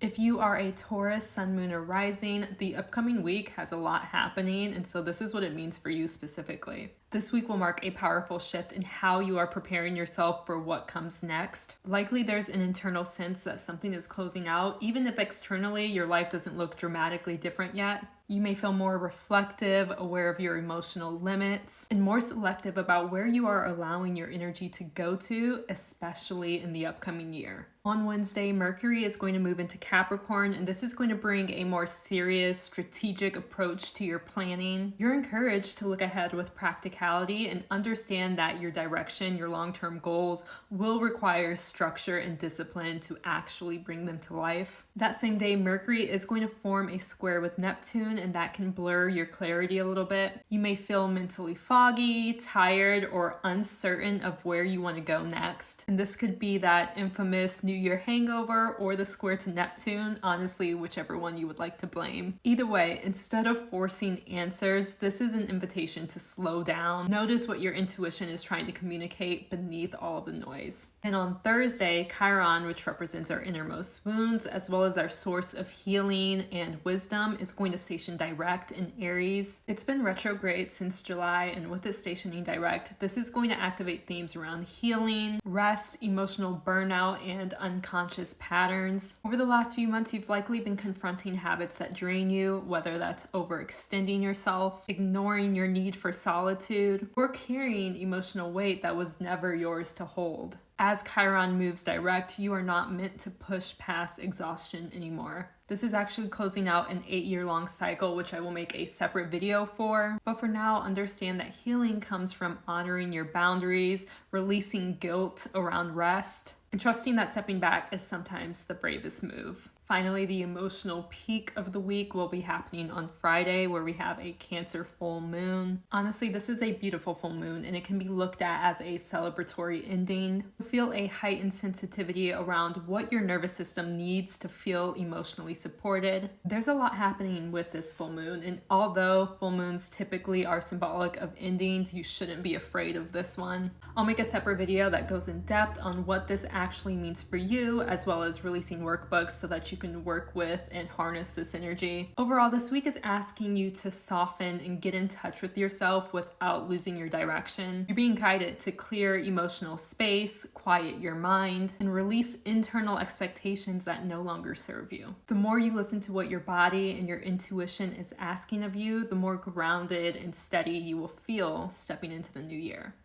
If you are a Taurus, sun, moon, or rising, the upcoming week has a lot happening, and so this is what it means for you specifically. This week will mark a powerful shift in how you are preparing yourself for what comes next. Likely there's an internal sense that something is closing out, even if externally your life doesn't look dramatically different yet. You may feel more reflective, aware of your emotional limits, and more selective about where you are allowing your energy to go to, especially in the upcoming year. On Wednesday, Mercury is going to move into Capricorn, and this is going to bring a more serious, strategic approach to your planning. You're encouraged to look ahead with practicality and understand that your direction, your long-term goals, will require structure and discipline to actually bring them to life. That same day, Mercury is going to form a square with Neptune, and that can blur your clarity a little bit. You may feel mentally foggy, tired, or uncertain of where you want to go next. And this could be that infamous New Year hangover or the square to Neptune, honestly, whichever one you would like to blame. Either way, instead of forcing answers, this is an invitation to slow down. Notice what your intuition is trying to communicate beneath all of the noise. And on Thursday, Chiron, which represents our innermost wounds, as well as our source of healing and wisdom, is going to station direct in Aries. It's been retrograde since July, and with it stationing direct, this is going to activate themes around healing, rest, emotional burnout, and unconscious patterns. Over the last few months, you've likely been confronting habits that drain you, whether that's overextending yourself, ignoring your need for solitude, or carrying emotional weight that was never yours to hold. As Chiron moves direct, you are not meant to push past exhaustion anymore. This is actually closing out an 8-year-long cycle, which I will make a separate video for. But for now, understand that healing comes from honoring your boundaries, releasing guilt around rest, and trusting that stepping back is sometimes the bravest move. Finally, the emotional peak of the week will be happening on Friday, where we have a Cancer full moon. Honestly, this is a beautiful full moon, and it can be looked at as a celebratory ending. Feel a heightened sensitivity around what your nervous system needs to feel emotionally supported. There's a lot happening with this full moon, and although full moons typically are symbolic of endings, you shouldn't be afraid of this one. I'll make a separate video that goes in depth on what this actually means for you, as well as releasing workbooks so that you can work with and harness this energy. Overall, this week is asking you to soften and get in touch with yourself without losing your direction. You're being guided to clear emotional space, quiet your mind, and release internal expectations that no longer serve you. The more you listen to what your body and your intuition is asking of you, the more grounded and steady you will feel stepping into the new year.